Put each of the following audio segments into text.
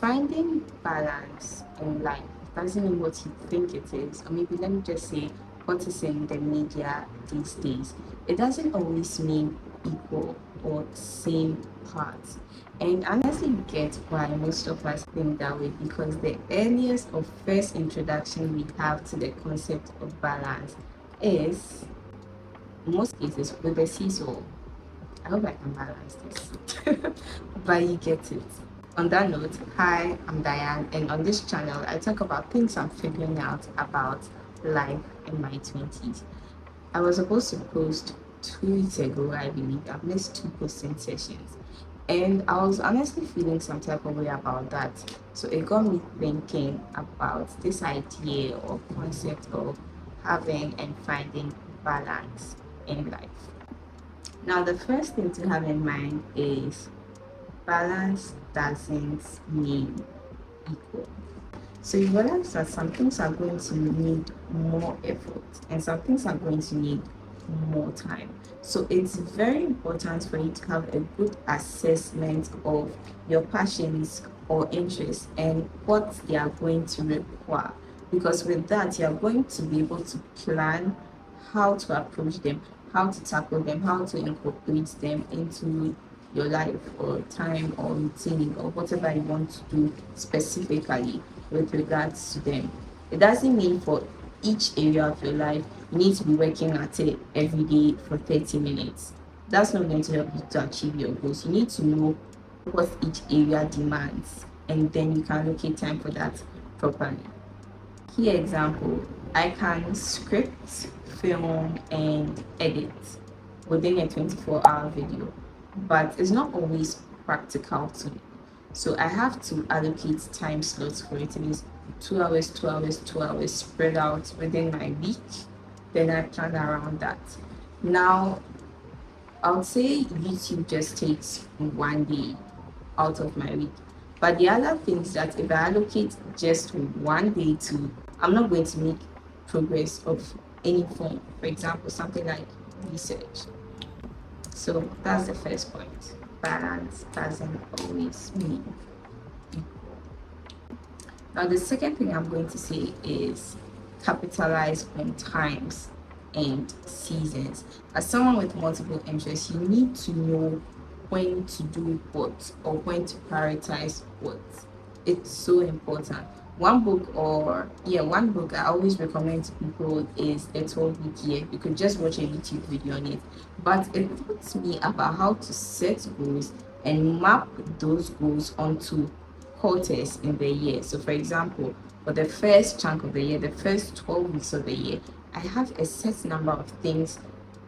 Finding balance in life doesn't mean what you think it is, or maybe let me just say what is in the media these days. It doesn't always mean equal or same parts. And I honestly get why most of us think that way, because the earliest or first introduction we have to the concept of balance is, in most cases, with the seesaw. I hope I can balance this, but you get it. On that note, hi, I'm Diane, and on this channel, I talk about things I'm figuring out about life in my 20s. I was supposed to post 2 weeks ago, I believe. I've missed 2 posting sessions, and I was honestly feeling some type of way about that. So it got me thinking about this idea or concept of having and finding balance in life. Now, the first thing to have in mind is balance doesn't mean equal. So you realize that some things are going to need more effort and some things are going to need more time. So it's very important for you to have a good assessment of your passions or interests and what they are going to require. Because with that, you're going to be able to plan how to approach them, how to tackle them, how to incorporate them into your life or time or routine or whatever you want to do specifically with regards to them. It doesn't mean for each area of your life you need to be working at it every day for 30 minutes. That's not going to help you to achieve your goals. You need to know what each area demands, and then you can allocate time for that properly. Key example, I can script, film, and edit within a 24-hour video, but it's not always practical to me. So I have to allocate time slots for it. It is 2 hours, 2 hours, 2 hours spread out within my week. Then I plan around that. Now, I would say YouTube just takes 1 day out of my week. But the other things that if I allocate just 1 day to, I'm not going to make progress of any form. For example, something like research. So that's the first point. Balance doesn't always mean equal. Now, the second thing I'm going to say is capitalize on times and seasons. As someone with multiple interests, you need to know when to do what or when to prioritize what. It's so important. One book I always recommend to people is A 12-Week Year. You could just watch a YouTube video on it, but it taught me about how to set goals and map those goals onto quarters in the year. So for example, for the first chunk of the year, the first 12 weeks of the year, I have a set number of things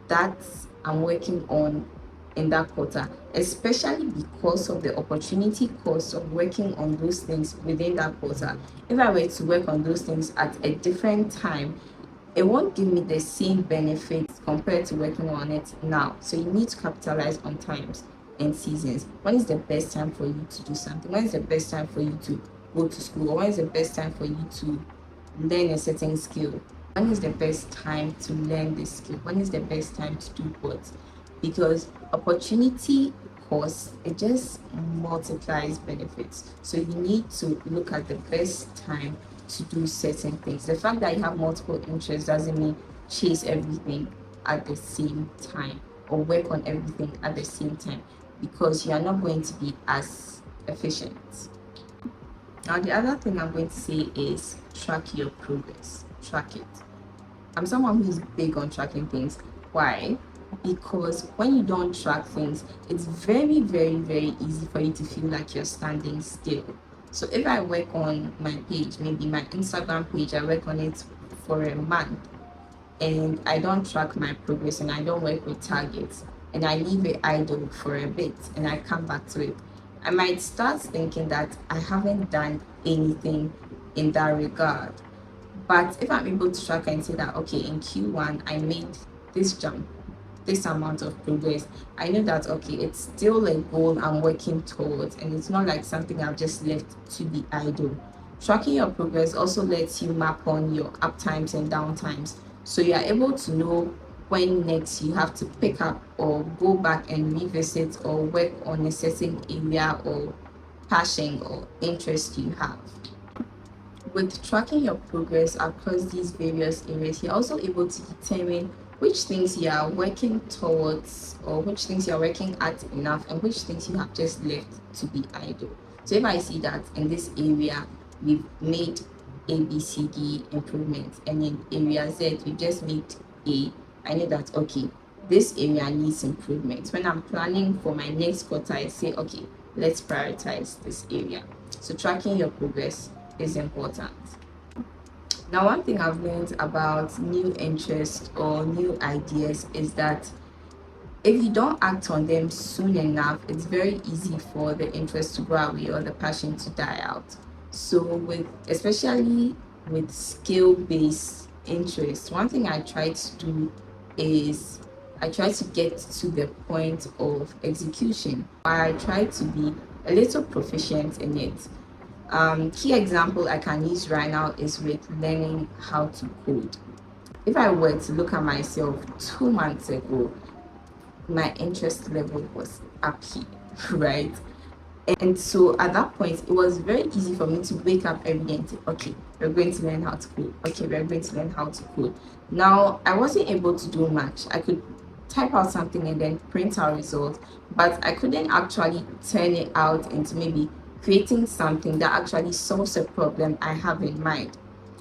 that I'm working on in that quarter, especially because of the opportunity cost of working on those things within that quarter. If I were to work on those things at a different time, it won't give me the same benefits compared to working on it now. So you need to capitalize on times and seasons. When is the best time for you to do something? When is the best time for you to go to school? Or when is the best time for you to learn a certain skill? When is the best time to learn this skill? When is the best time to do what? Because opportunity cost, it just multiplies benefits. So you need to look at the best time to do certain things. The fact that you have multiple interests doesn't mean chase everything at the same time or work on everything at the same time, because you are not going to be as efficient. Now, the other thing I'm going to say is track your progress. Track it. I'm someone who's big on tracking things. Why? Because when you don't track things, it's very, very, very easy for you to feel like you're standing still. So if I work on my page, maybe my Instagram page, I work on it for a month and I don't track my progress and I don't work with targets and I leave it idle for a bit and I come back to it, I might start thinking that I haven't done anything in that regard. But if I'm able to track and say that, okay, in Q1, I made this jump, this amount of progress, I know that, okay, it's still a goal I'm working towards and it's not like something I've just left to be idle. Tracking your progress also lets you map on your up times and down times. So you are able to know when next you have to pick up or go back and revisit or work on a certain area or passion or interest you have. With tracking your progress across these various areas, you're also able to determine which things you are working towards or which things you're working at enough and which things you have just left to be idle. So if I see that in this area we've made ABCD improvements and in area Z we just made A, I know that okay, this area needs improvement. When I'm planning for my next quarter, I say okay, let's prioritize this area. So tracking your progress is important. Now, one thing I've learned about new interests or new ideas is that if you don't act on them soon enough, it's very easy for the interest to go away or the passion to die out. So especially with skill-based interest, one thing I try to do is I try to get to the point of execution. I try to be a little proficient in it. Key example I can use right now is with learning how to code. If I were to look at myself 2 months ago, my interest level was up here, right? And so at that point, it was very easy for me to wake up every day and say, okay, we're going to learn how to code. Okay, we're going to learn how to code. Now, I wasn't able to do much. I could type out something and then print out results, but I couldn't actually turn it out into maybe creating something that actually solves a problem I have in mind.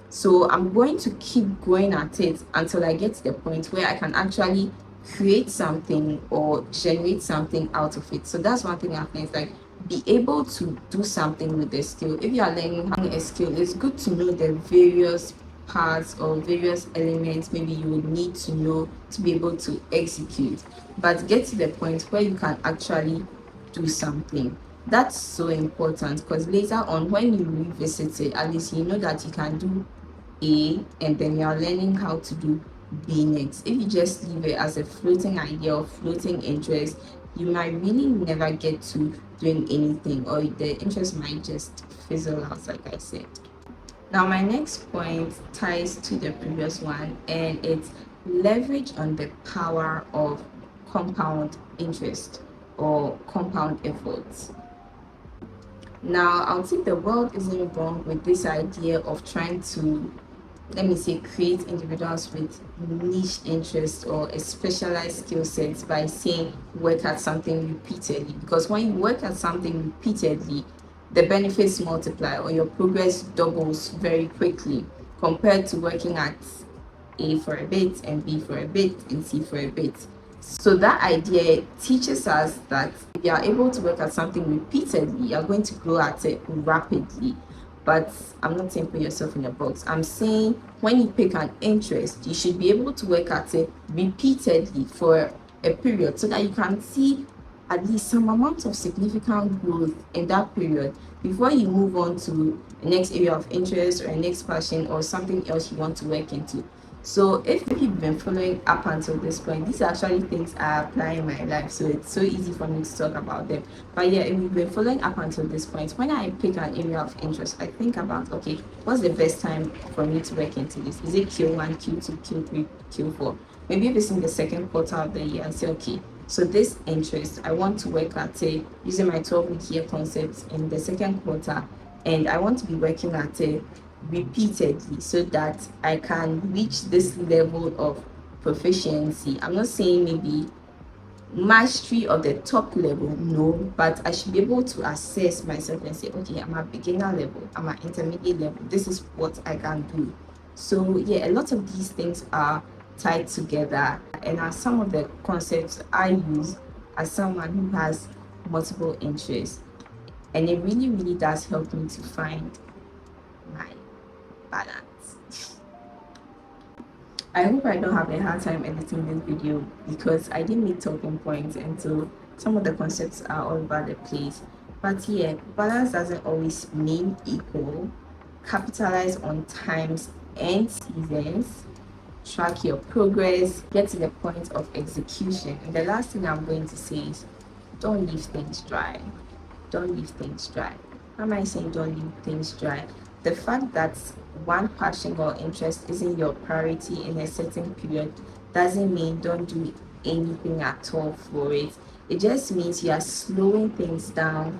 So I'm going to keep going at it until I get to the point where I can actually create something or generate something out of it. So that's one thing I've learned, like be able to do something with the skill. If you are learning a skill, it's good to know the various parts or various elements maybe you would need to know to be able to execute, but get to the point where you can actually do something. That's so important because later on when you revisit it, at least you know that you can do A and then you are learning how to do B next. If you just leave it as a floating idea or floating interest, you might really never get to doing anything, or the interest might just fizzle out, like I said. Now, my next point ties to the previous one, and it's leverage on the power of compound interest or compound efforts. Now, I'll think the world isn't wrong with this idea of trying to, let me say, create individuals with niche interests or a specialized skill sets by saying work at something repeatedly. Because when you work at something repeatedly, the benefits multiply or your progress doubles very quickly compared to working at A for a bit and B for a bit and C for a bit. So that idea teaches us that if you are able to work at something repeatedly, you're going to grow at it rapidly. But I'm not saying put yourself in a box. I'm saying when you pick an interest, you should be able to work at it repeatedly for a period so that you can see at least some amount of significant growth in that period before you move on to the next area of interest or a next passion or something else you want to work into. So if you've been following up until this point, these are actually things I apply in my life, so it's so easy for me to talk about them. But yeah, if you've been following up until this point, when I pick an area of interest, I think about, okay, what's the best time for me to work into this? Is it Q1, Q2, Q3, Q4? Maybe if it's in the second quarter of the year, I say, okay, so this interest, I want to work at it using my 12-week year concept in the second quarter, and I want to be working at it repeatedly so that I can reach this level of proficiency. I'm not saying maybe mastery of the top level, no, but I should be able to assess myself and say, okay, I'm at beginner level, I'm at intermediate level, this is what I can do. So yeah, a lot of these things are tied together and are some of the concepts I use as someone who has multiple interests, and it really does help me to find my balance. I hope I don't have a hard time editing this video because I didn't make talking points, and so some of the concepts are all over the place. But yeah, balance doesn't always mean equal. Capitalize on times and seasons, track your progress, get to the point of execution. And the last thing I'm going to say is don't leave things dry. Don't leave things dry. How am I saying don't leave things dry? The fact that one passion or interest isn't your priority in a certain period doesn't mean don't do anything at all for it. It just means you are slowing things down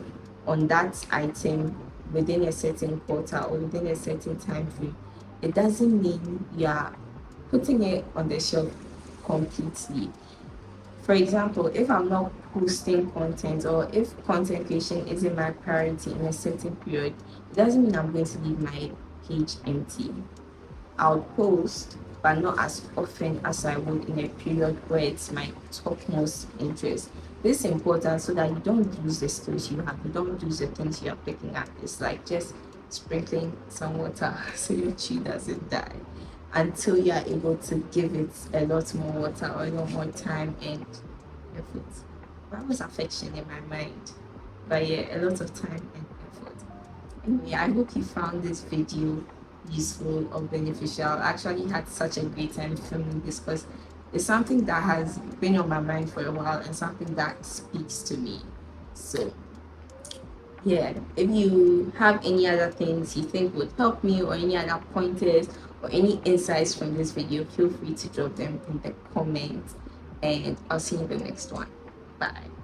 on that item within a certain quarter or within a certain time frame, it doesn't mean you are putting it on the shelf completely. For example, if I'm not posting content or if content creation isn't my priority in a certain period, it doesn't mean I'm going to leave my page empty. I'll post, but not as often as I would in a period where it's my topmost interest. This is important so that you don't lose the skills you have, you don't lose the things you are picking up. It's like just sprinkling some water so your tree doesn't die until you are able to give it a lot more water or a lot more time and effort. That was affection in my mind, but yeah, a lot of time and effort. Anyway, I hope you found this video useful or beneficial. I actually had such a great time filming this because it's something that has been on my mind for a while and something that speaks to me. So yeah, if you have any other things you think would help me or any other pointers or any insights from this video, feel free to drop them in the comments and I'll see you in the next one. Bye.